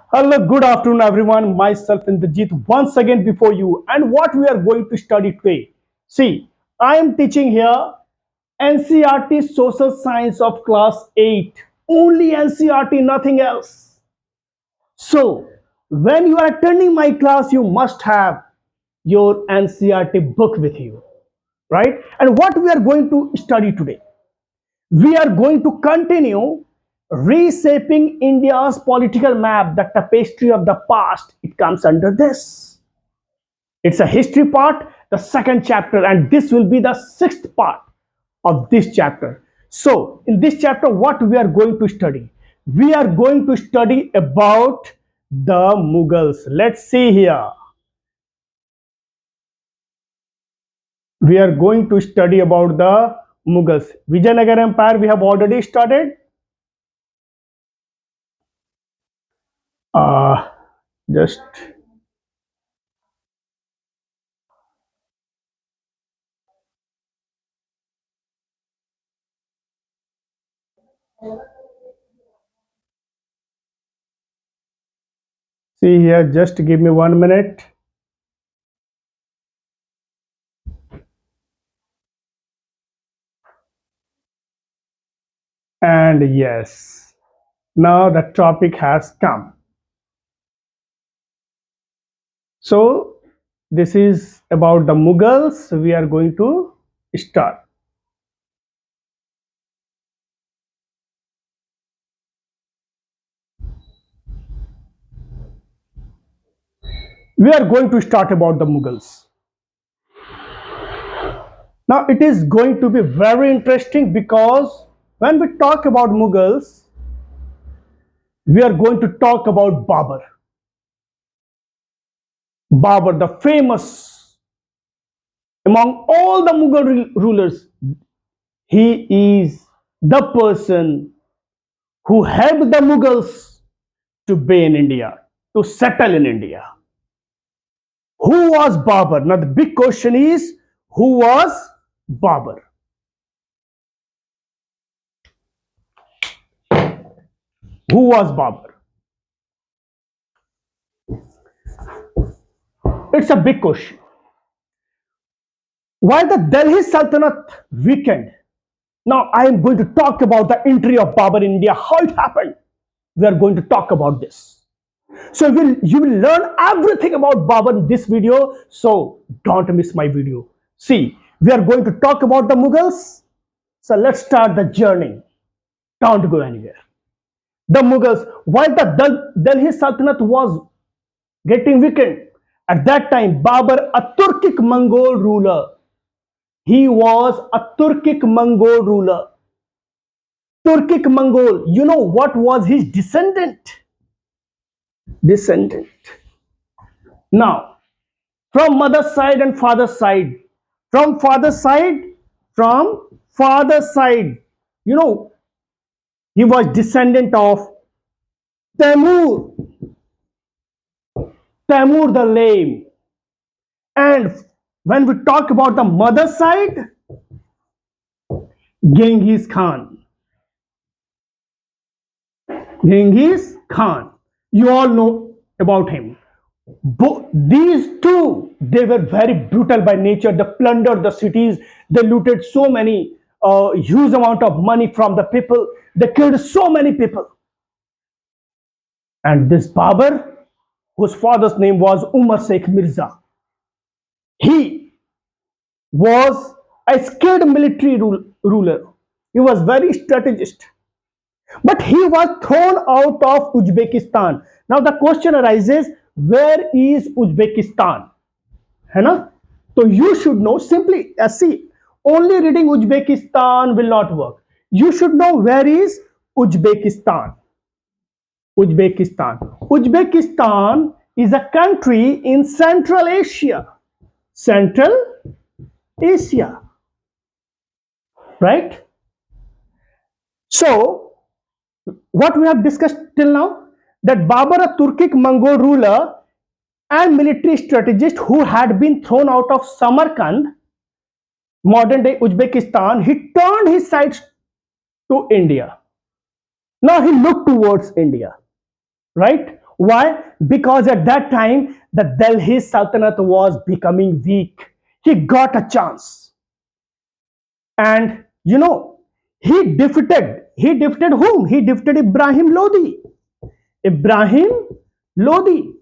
Hello, good afternoon, everyone. Myself Indrajit once again before you. And what we are going to study today? See, I am teaching here NCRT Social Science of Class 8. Only NCRT, nothing else. So, when you are attending my class, you must have your NCRT book with you, right? And what we are going to study today? We are going to continue reshaping India's political map, the tapestry of the past. It comes under this. It's a history part, the second chapter, and this will be the sixth part of this chapter. So, in this chapter, what we are going to study? We are going to study about the Mughals. Let's see here. We are going to study about the Mughals. Vijayanagar Empire, we have already started. Uh, just see here, just give me 1 minute. And yes, now the topic has come. So, this is about the Mughals. We are going to start. We are going to start about the Mughals. Now, it is going to be very interesting because when we talk about Mughals, we are going to talk about Babur. Babur, the famous among all the Mughal rulers, he is the person who helped the Mughals to be in India, to settle in India. Who was Babur? Now, the big question is who was Babur? Who was Babur? It's a big question. Why the Delhi Sultanate weakened? Now, I am going to talk about the entry of Babur in India, how it happened. We are going to talk about this. So, you will learn everything about Babur in this video. So, don't miss my video. See, we are going to talk about the Mughals. So, let's start the journey. Don't go anywhere. The Mughals, while the Delhi Sultanate was getting weakened, at that time, Babur, a Turkic Mongol ruler, he was a Turkic Mongol ruler. Turkic Mongol, you know what was his descendant? Descendant. Now, from mother's side and father's side, from father's side, from father's side, you know, he was descendant of Temur, Temur the Lame. And when we talk about the mother side, Genghis Khan. Genghis Khan. You all know about him. These two, they were very brutal by nature. They plundered the cities. They looted so many, huge amount of money from the people. They killed so many people. And this Babur, whose father's name was Umar Sheikh Mirza, he was a skilled military ruler. He was very strategist. But he was thrown out of Uzbekistan. Now the question arises, where is Uzbekistan? है ना? So you should know simply, see, only reading Uzbekistan will not work. You should know where is Uzbekistan. Uzbekistan. Uzbekistan is a country in Central Asia. Central Asia, right? So, what we have discussed till now, that Babur, a Turkic Mongol ruler and military strategist who had been thrown out of Samarkand, modern day Uzbekistan, he turned his sights to India. Now he looked towards India, right? Why? Because at that time the Delhi Sultanate was becoming weak. He got a chance, and he defeated whom? He defeated Ibrahim Lodi. Ibrahim Lodi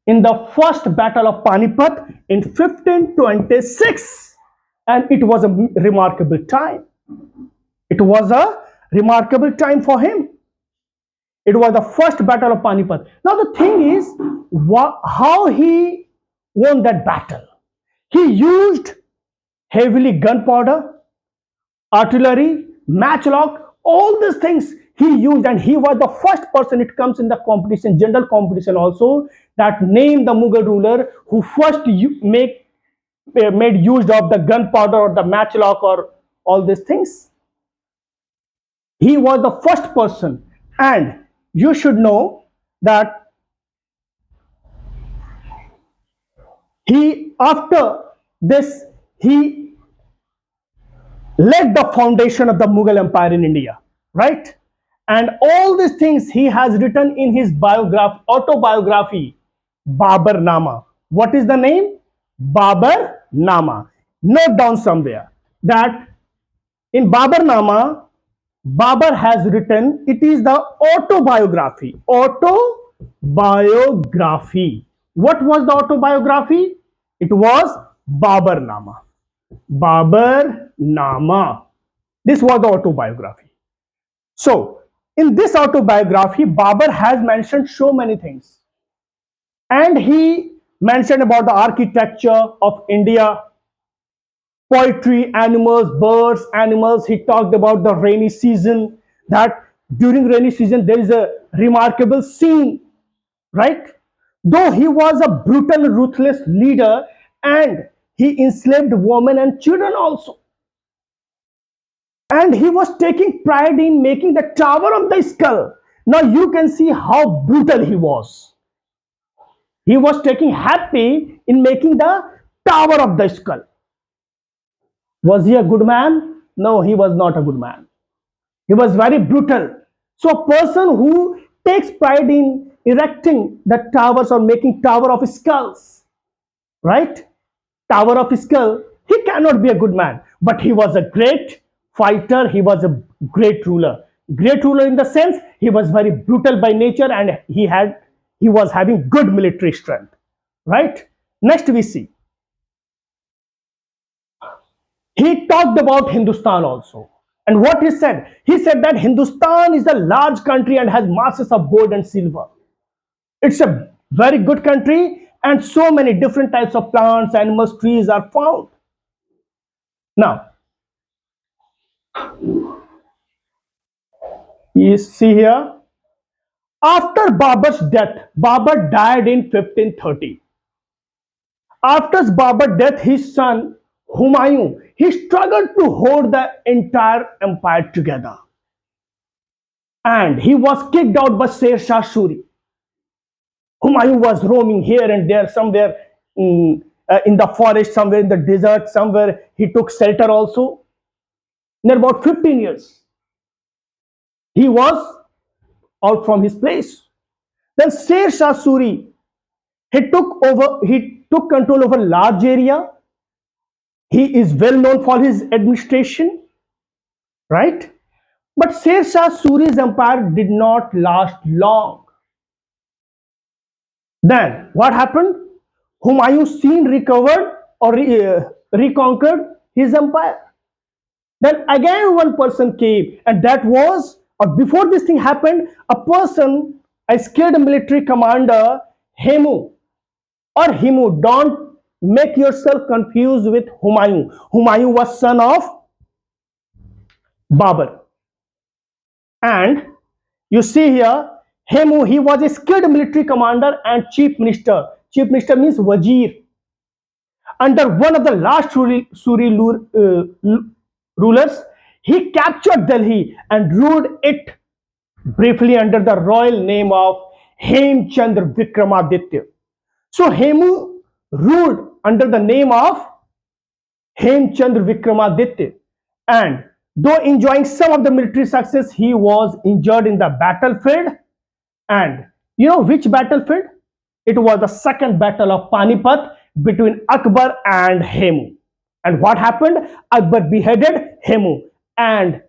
in the first battle of Panipat in 1526, and it was a remarkable time. It was a remarkable time for him. It was the first battle of Panipat. Now the thing is, how he won that battle. He used heavily gunpowder, artillery, matchlock, all these things he used, and he was the first person. It comes in the competition, general competition also, that named the Mughal ruler who first made use of the gunpowder or the matchlock or all these things. He was the first person, and you should know that he after this he laid the foundation of the Mughal Empire in India, right? And all these things he has written in his autobiography, Babar Nama. What is the name? Babar Nama. Note down somewhere that in Babar Nama, Babar has written, it is the autobiography. Autobiography. What was the autobiography? It was Babar Nama. Babar Nama. This was the autobiography. So, in this autobiography, Babar has mentioned so many things. And he mentioned about the architecture of India, poetry, animals, birds, animals. He talked about the rainy season, that during rainy season there is a remarkable scene, right? Though he was a brutal, ruthless leader, and he enslaved women and children also. And he was taking pride in making the Tower of the Skull. Now you can see how brutal he was. He was taking happy in making the Tower of the Skull. Was he a good man? No, he was not a good man. He was very brutal. So a person who takes pride in erecting the towers or making Tower of Skulls, right? Tower of Skull, he cannot be a good man. But he was a great fighter. He was a great ruler. Great ruler in the sense he was very brutal by nature, and he was having good military strength. Right? Next we see. He talked about Hindustan also. And what he said? He said that Hindustan is a large country and has masses of gold and silver. It's a very good country, and so many different types of plants, animals, trees are found. Now, you see here, after Babur's death, Babur died in 1530. After Babur's death, his son Humayun, he struggled to hold the entire empire together. And he was kicked out by Sher Shah Suri. Humayun was roaming here and there, somewhere in the forest, somewhere in the desert, somewhere he took shelter also. In about 15 years, he was out from his place. Then Sher Shah Suri, he took control over large area. He is well known for his administration, right? But Sher Shah Suri's empire did not last long. Then what happened? Humayun soon recovered or reconquered his empire. Then again one person came, and that was, or before this thing happened, a person, a skilled military commander, Hemu or Himu. Don't make yourself confused with Humayun. Humayun was son of Babur. And you see here, Hemu, he was a skilled military commander and chief minister. Chief minister means wazir. Under one of the last rulers, he captured Delhi and ruled it briefly under the royal name of Hemchandra Vikramaditya. So Hemu ruled under the name of Hemchandra Vikramaditya, and though enjoying some of the military success, he was injured in the battlefield, and You know which battlefield? It was the second battle of Panipat between Akbar and Hemu. And what happened? Akbar beheaded Hemu, and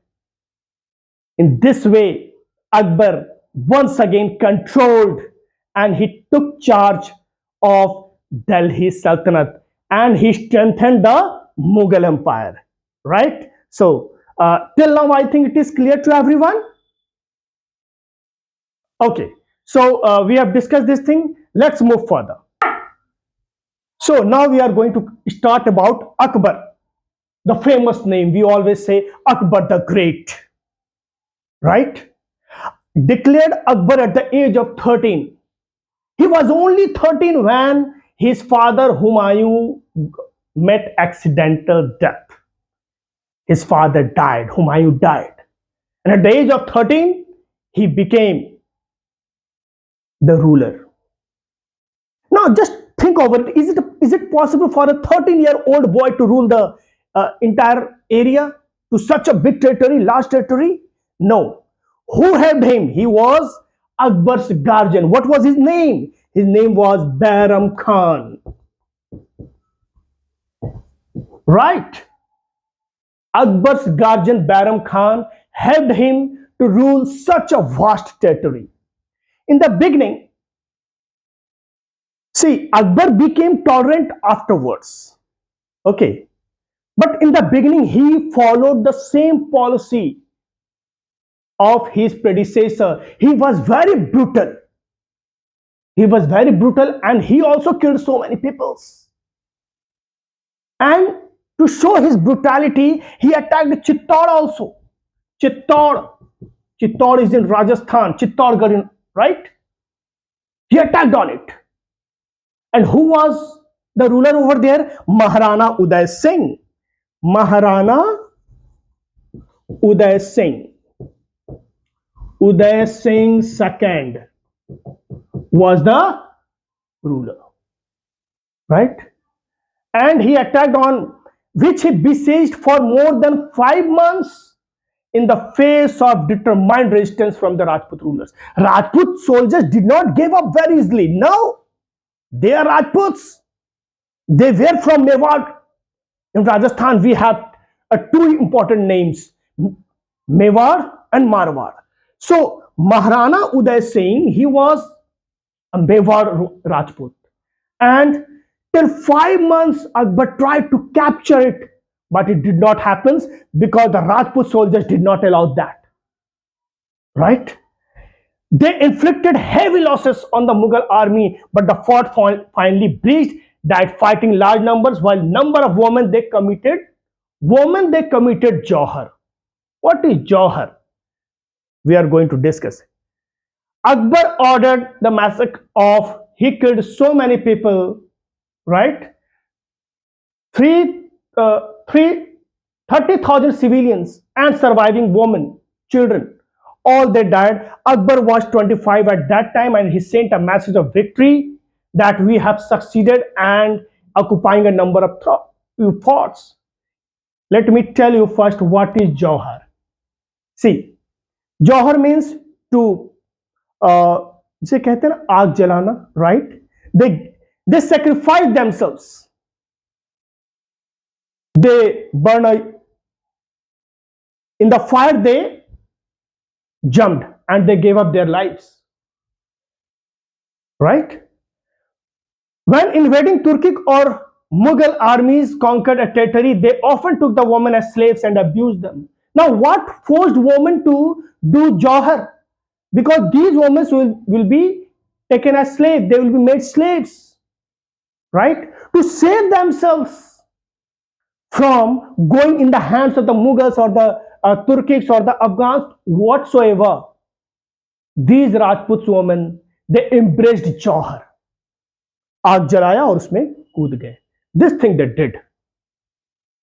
in this way, Akbar once again controlled, and he took charge of Delhi Sultanate, and he strengthened the Mughal Empire. Right? So, till now, I think it is clear to everyone. Okay. So, we have discussed this thing. Let's move further. So, now we are going to start about Akbar, the famous name. We always say Akbar the Great. Right? Declared Akbar at the age of 13. He was only 13 when his father Humayun met accidental death. His father died, Humayun died. And at the age of 13, he became the ruler. Now just think over it. Is it possible for a 13-year-old boy to rule the entire area to such a big territory, large territory? No. Who helped him? He was Akbar's guardian. What was his name? His name was Bahram Khan. Right? Akbar's guardian Bahram Khan helped him to rule such a vast territory. In the beginning, see, Akbar became tolerant afterwards. Okay. But in the beginning, he followed the same policy of his predecessor. He was very brutal. He was very brutal, and he also killed so many people. And to show his brutality, he attacked Chittor also. Chittor. Chittor is in Rajasthan. Chittorgarh, right? He attacked on it. And who was the ruler over there? Maharana Uday Singh. Maharana Uday Singh. Uday Singh II was the ruler. Right? And he attacked on which he besieged for more than 5 months in the face of determined resistance from the Rajput rulers. Rajput soldiers did not give up very easily. No, they are Rajputs. They were from Mewar. In Rajasthan, we have two important names, Mewar and Marwar. So, Maharana Uday Singh, he was a Mewar Rajput. And till 5 months, Akbar tried to capture it, but it did not happen because the Rajput soldiers did not allow that. Right? They inflicted heavy losses on the Mughal army, but the fort finally breached, died fighting large numbers, while number of women they committed Johar. What is Johar? We are going to discuss. Akbar ordered the massacre of, he killed so many people, right? Three, three 30,000 civilians and surviving women, children, all they died. Akbar was 25 at that time, and he sent a message of victory that we have succeeded and occupying a number of forts. Let me tell you first what is Johar. See, Johar means to जिसे कहते हैं ना आग जलाना, right? They sacrifice themselves. They burn in the fire. They jumped and they gave up their lives. Right? When invading Turkic or Mughal armies conquered a territory, they often took the women as slaves and abused them. Now, what forced women to do Johar? Because these women will be taken as slaves, they will be made slaves, right? To save themselves from going in the hands of the Mughals or the Turkics or the Afghans whatsoever, these Rajput women, they embraced Johar. आग जलाया और उसमें कूद गए. This thing they did.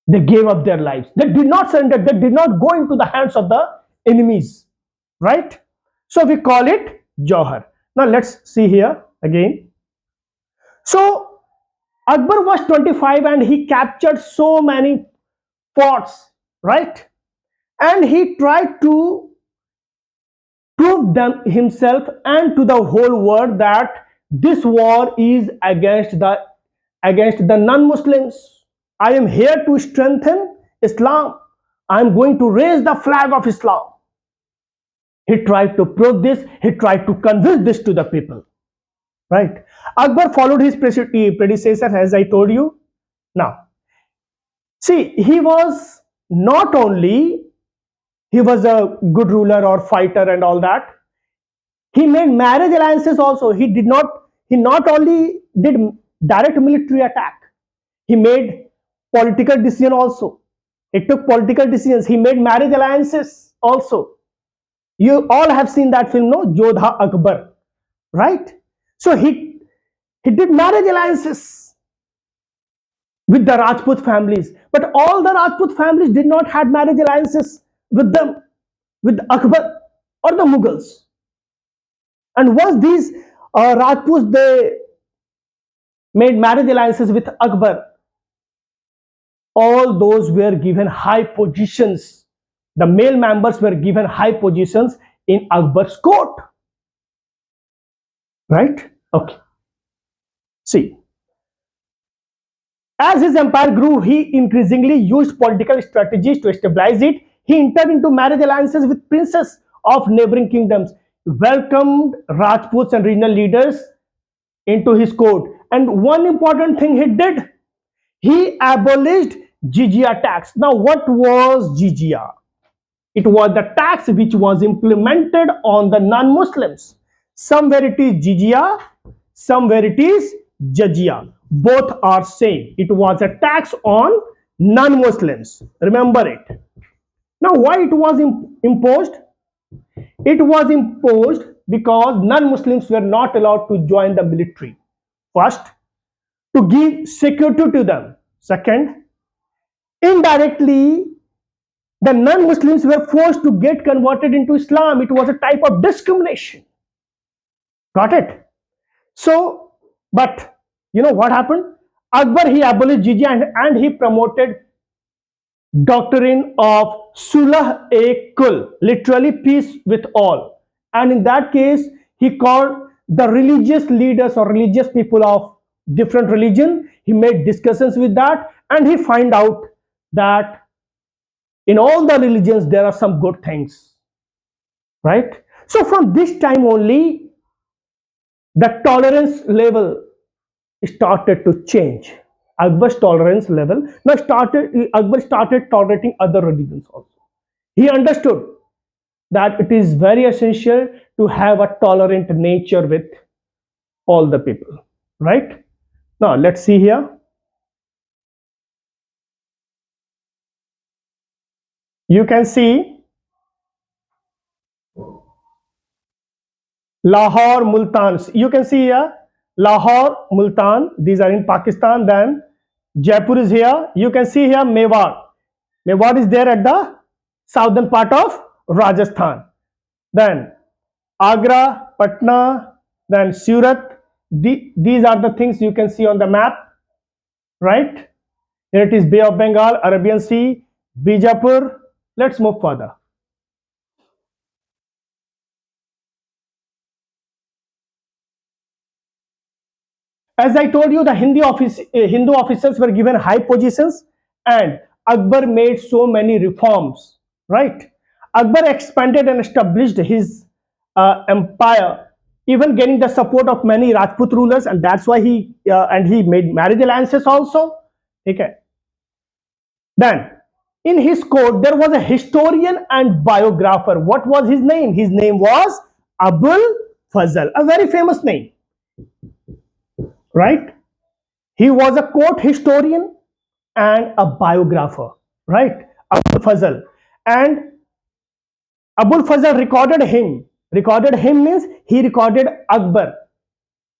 They gave up their lives. They did not surrender. They did not go into the hands of the enemies. Right? So we call it Johar. Now let's see here again. So Akbar was 25 and he captured so many forts. Right? And he tried to proved them himself and to the whole world that this war is against the non-Muslims. I am here to strengthen Islam. I am going to raise the flag of Islam. He tried to prove this. He tried to convince this to the people. Right? Akbar followed his predecessor, as I told you. Now, see, he was not only he was a good ruler or fighter and all that. He made marriage alliances also. He not only did direct military attack, he made political decision also. He took political decisions. He made marriage alliances also. You all have seen that film, no? Jodha Akbar, right? So he did marriage alliances with the Rajput families, but all the Rajput families did not have marriage alliances with them, with Akbar or the Mughals. And once these Rajputs they made marriage alliances with Akbar, all those were given high positions. The male members were given high positions in Akbar's court. Right? Okay. See, as his empire grew, he increasingly used political strategies to stabilize it. He entered into marriage alliances with princes of neighboring kingdoms, welcomed Rajputs and regional leaders into his court. And one important thing he did, he abolished jizya tax. Now, what was jizya? It was the tax which was implemented on the non-Muslims. Somewhere it is jizya, somewhere it is jizya. Both are same. It was a tax on non-Muslims. Remember it. Now, why it was imposed? It was imposed because non-Muslims were not allowed to join the military. First, to give security to them. Second, indirectly, the non-Muslims were forced to get converted into Islam. It was a type of discrimination. Got it? So, but you know what happened? Akbar he abolished jizya and he promoted doctrine of Sulah e Kul, literally peace with all. And in that case, he called the religious leaders or religious people of different religion. He made discussions with that, and he find out that in all the religions there are some good things, right? So from this time only, the tolerance level started to change. Akbar's tolerance level now started. Akbar started tolerating other religions also. He understood that it is very essential to have a tolerant nature with all the people, right? Now let's see here. You can see Lahore, Multan. You can see here Lahore, Multan. These are in Pakistan. Then Jaipur is here. You can see here Mewar. Mewar is there at the southern part of Rajasthan. Then Agra, Patna, then Surat. These are the things you can see on the map, right? Here it is Bay of Bengal, Arabian Sea, Bijapur. Let's move further. As I told you, the Hindu officers were given high positions, and Akbar made so many reforms. Right? Akbar expanded and established his empire, even getting the support of many Rajput rulers, and that's why he made marriage alliances also. Okay. Then, in his court, there was a historian and biographer. What was his name? His name was Abul Fazl, a very famous name, right? He was a court historian and a biographer, right? Abul Fazl. And Abul Fazl recorded him. Recorded him means he recorded Akbar.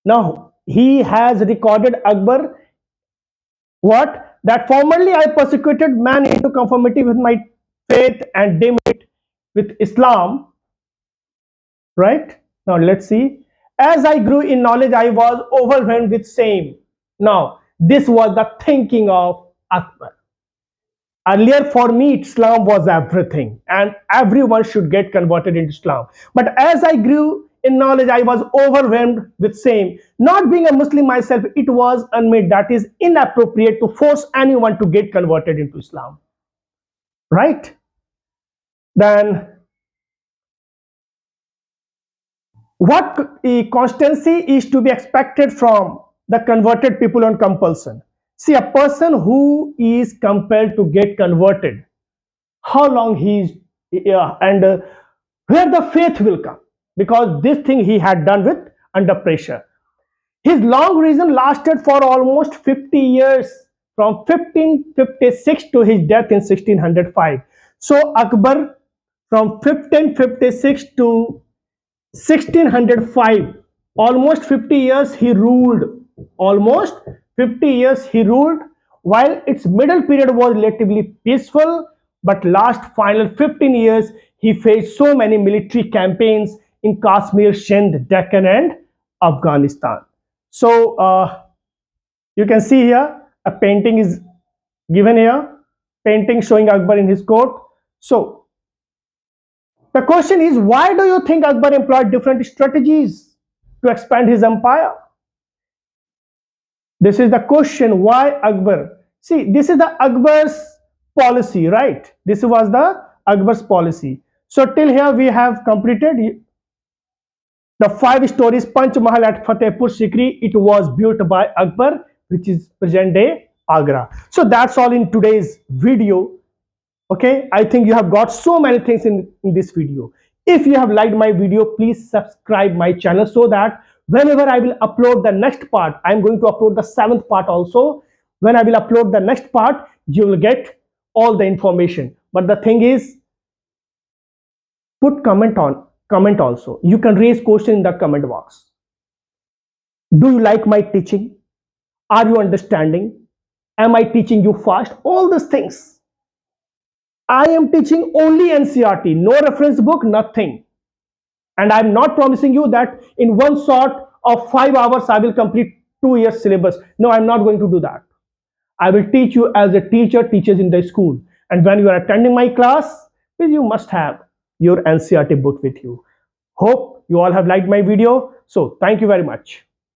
Now, he has recorded Akbar what? That formerly I persecuted man into conformity with my faith and deemed it with Islam, right? Now, let's see. As I grew in knowledge, I was overwhelmed with shame. Now, this was the thinking of Akbar. Earlier, for me, Islam was everything, and everyone should get converted into Islam. But as I grew in knowledge, I was overwhelmed with same. Not being a Muslim myself, it was unmade that is inappropriate to force anyone to get converted into Islam. Right? Then, what constancy is to be expected from the converted people on compulsion? See, a person who is compelled to get converted, how long he is, and where the faith will come, because this thing he had done with under pressure. His long reason lasted for almost 50 years, from 1556 to his death in 1605. So Akbar, from 1556 to 1605, almost 50 years he ruled. Almost 50 years he ruled, while its middle period was relatively peaceful, but last final 15 years he faced so many military campaigns in Kashmir, Sindh, Deccan, and Afghanistan. So you can see here a painting is given here, painting showing Akbar in his court. So the question is, why do you think Akbar employed different strategies to expand his empire? This is the question, why Akbar? See, this is the Akbar's policy, right? This was the Akbar's policy. So till here we have completed the 5 stories Panch Mahal at Fatehpur Sikri. It was built by Akbar, which is present day Agra. So that's all in today's video. Okay, I think you have got so many things in this video. If you have liked my video, please subscribe my channel, so that whenever I will upload the next part, I'm going to upload the 7th part also. When I will upload the next part, you will get all the information. But the thing is, put comment also. You can raise question in the comment box. Do you like my teaching? Are you understanding? Am I teaching you fast? All these things. I am teaching only NCRT, no reference book, nothing. And I'm not promising you that in one shot of 5 hours I will complete 2 years syllabus. No, I'm not going to do that. I will teach you as a teacher teaches in the school. And when you are attending my class, please you must have your NCRT book with you. Hope you all have liked my video. So thank you very much.